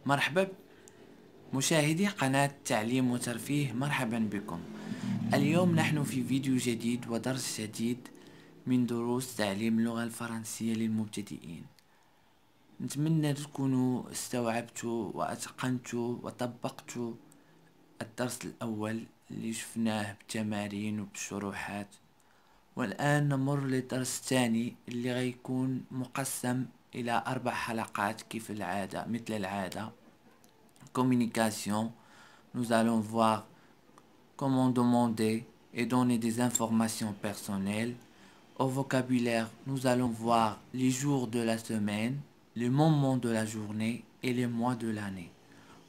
مرحبا مشاهدي قناة تعليم وترفيه، مرحبا بكم. اليوم نحن في فيديو جديد ودرس جديد من دروس تعليم اللغة الفرنسية للمبتدئين. نتمنى تكونوا استوعبتوا وأتقنتوا وطبقتوا الدرس الأول اللي شفناه بالتمارين وبالشروحات، والآن نمر للدرس الثاني اللي غيكون مقسم إلى 4 حلقات كيف العادة مثل العادة. Communication, nous allons voir comment demander et donner des informations personnelles. Au vocabulaire, nous allons voir les jours de la semaine, les moments de la journée et les mois de l'année.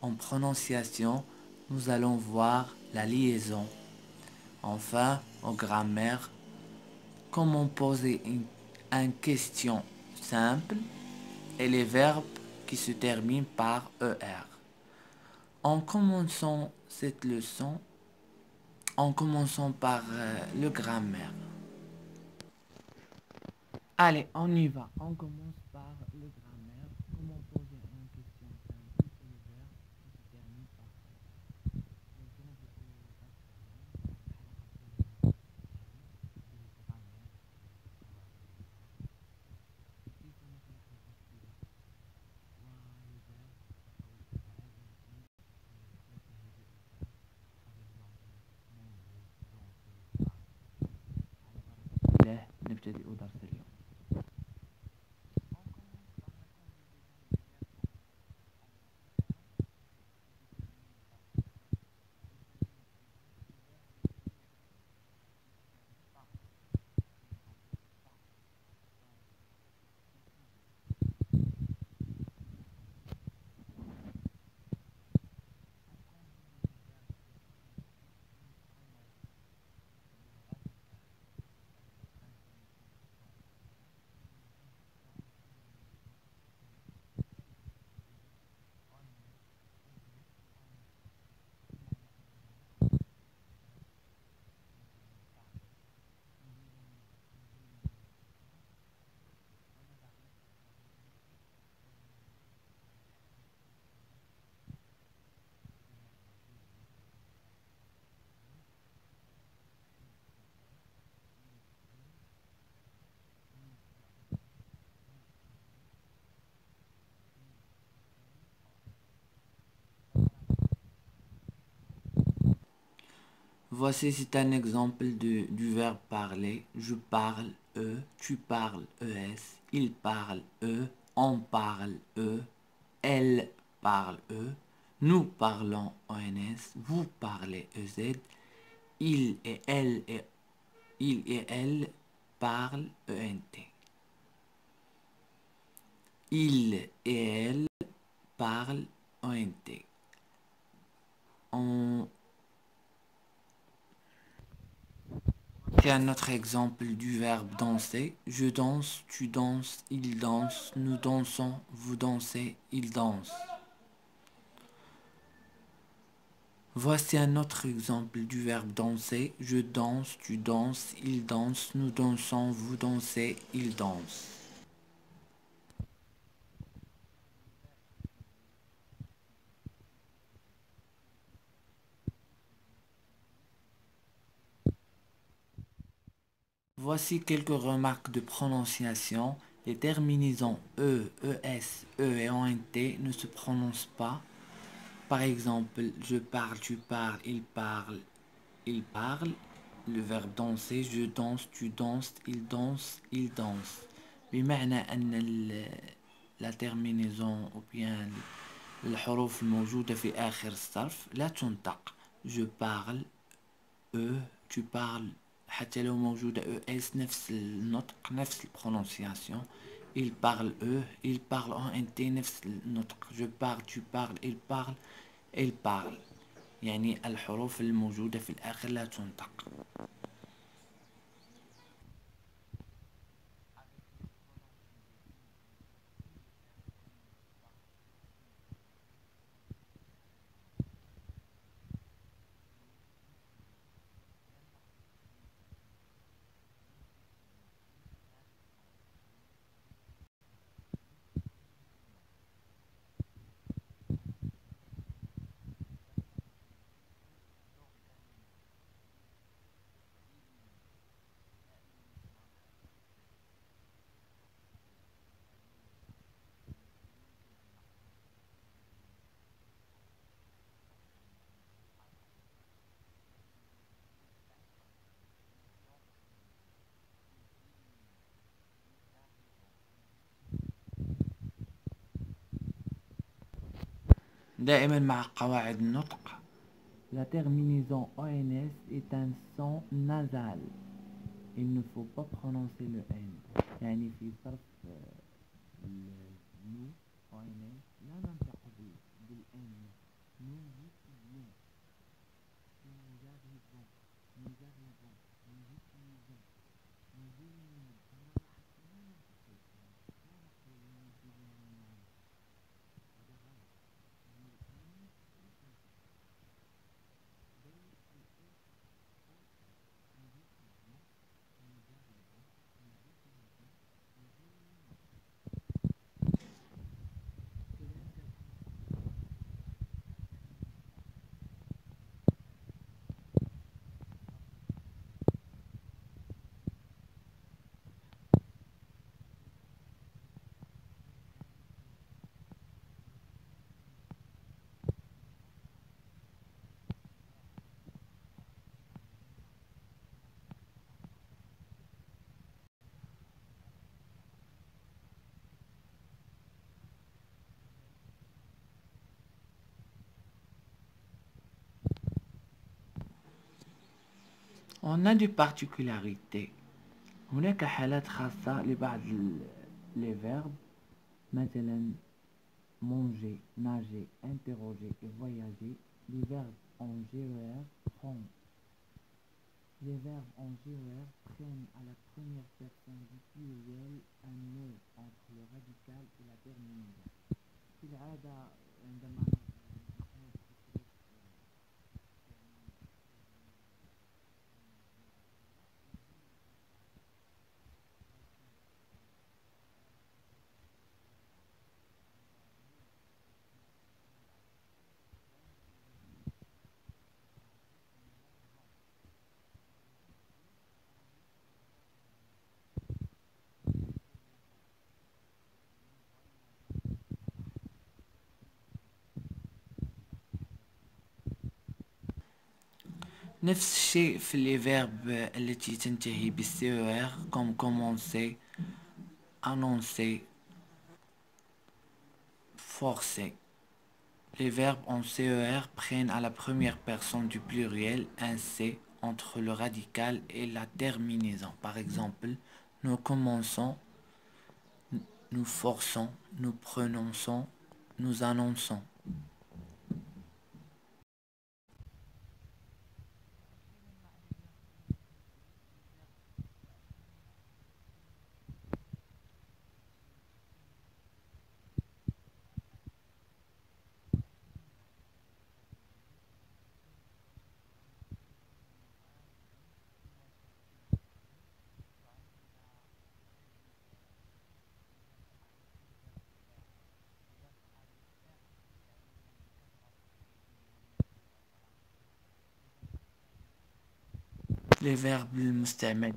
En prononciation, nous allons voir la liaison. Enfin, en grammaire, comment poser une question simple et les verbes qui se terminent par ER. En commençant cette leçon, en commençant par le grammaire. Allez, on y va. On commence par le grammaire. Comment poser une question simple et le verbe qui se termine par نبتدئ درس اليوم. Voici, c'est un exemple du verbe parler. Je parle, tu parles, ES, il parle, on parle, elle parle, nous parlons, ONS, vous parlez, EZ, il et elle parlent, ENT. Il et elle parlent, ONT. C'est un autre exemple du verbe danser. Je danse, tu danses, il danse, nous dansons, vous dansez, il danse. Voici un autre exemple du verbe danser. Je danse, tu danses, il danse, nous dansons, vous dansez, il danse. Voici quelques remarques de prononciation. Les terminaisons E, ES, E et ONT ne se prononcent pas. Par exemple, je parle, tu parles, il parle, il parle. Le verbe danser, je danse, tu danses, il danse, il danse. بمعنى أن la terminaison ou bien الحروف الموجودة في آخر الصرف لا تنطق. je parle, tu parles، حتى لو موجودة ES نفس النطق نفس البرونونسياسيون. il parle, il parle ONT نفس النطق. je parle, tu parles, il parle، il parle. يعني الحروف الموجودة في الآخر لا تنطق. دائما مع قواعد النطق. La terminaison ONS est un son nasal. Il ne faut pas prononcer le N. يعني في صرف nous ONS لا ننطق بالN. Nous utilisons. Nous arrivons. Nous arrivons. Nous utilisons. Nous éliminons. أنا لا ننطق الN. لا نقول nous éliminons. هذا غلط. Nous الألف لا تنطق. بين الألف nous utilisons. Nous arrivons. Nous utilisons. Nous éliminons. On a des particularités. هناك حالات خاصة لبعض les verbes مثلا manger, nager, interroger et voyager. Les verbes en GER prennent. Les verbes en GER prennent à la première personne du pluriel un nœud entre le radical et la terminaison. في العادة عندما نحن نفس الشيء في les verbes التي تنتهي بالCER comme commencer, annoncer, forcer. Les verbes en CER prennent à la première personne du pluriel un C entre le radical et la terminaison. Par exemple, nous commençons, nous forçons, nous prononçons, nous annonçons. Les verbes المستعمل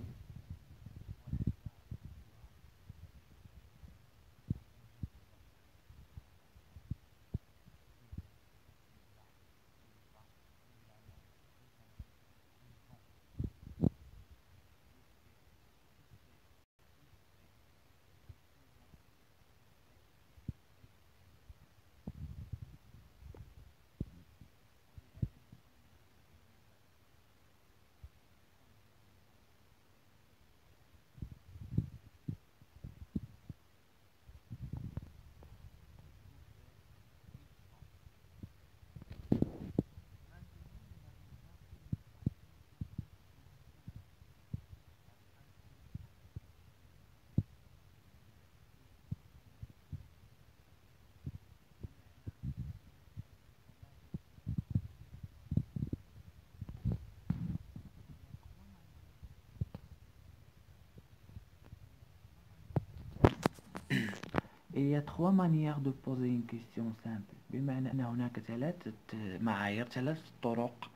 Il y a trois manières de poser une question simple. بمعنى أن هناك ثلاثة معايير، ثلاث طرق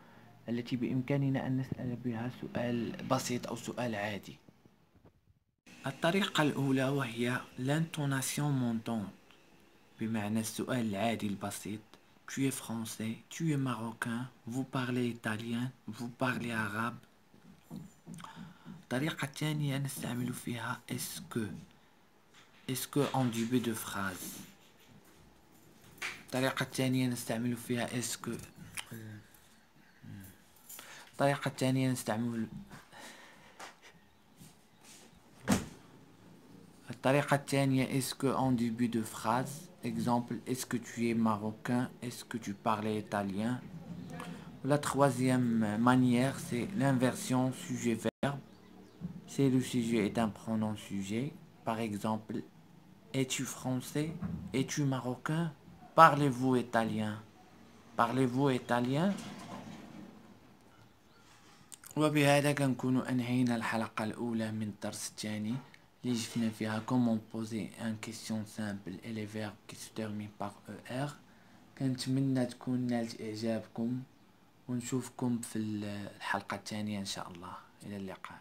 التي بإمكاننا أن نسأل بها سؤال بسيط أو سؤال عادي. الطريقة الأولى وهي l'intonation montante، بمعنى السؤال العادي البسيط. Tu es français, tu es marocain, vous parlez italien, vous parlez arabe. الطريقة الثانية نستعمل فيها est-ce que en début de phrase. الطريقة الثانية نستعمل فيها اسكو. الطريقة الثانية نستعمل الطريقة الثانية est-ce que en début de phrase. Exemple, est-ce que tu es marocain? Est-ce que tu parles italien? La troisième manière, c'est l'inversion sujet-verbe. Si le sujet est un pronom sujet, par exemple, es-tu français? Es-tu marocain? Parlez-vous italien? Parlez-vous italien؟ وبهذا كنكون أنهينا الحلقة الأولى من الدرس الثاني اللي شفنا فيها comment poser un question simple et les verbes qui se terminent par ER. كنتمنى تكون نالت إعجابكم ونشوفكم في الحلقة الثانية إن شاء الله. إلى اللقاء.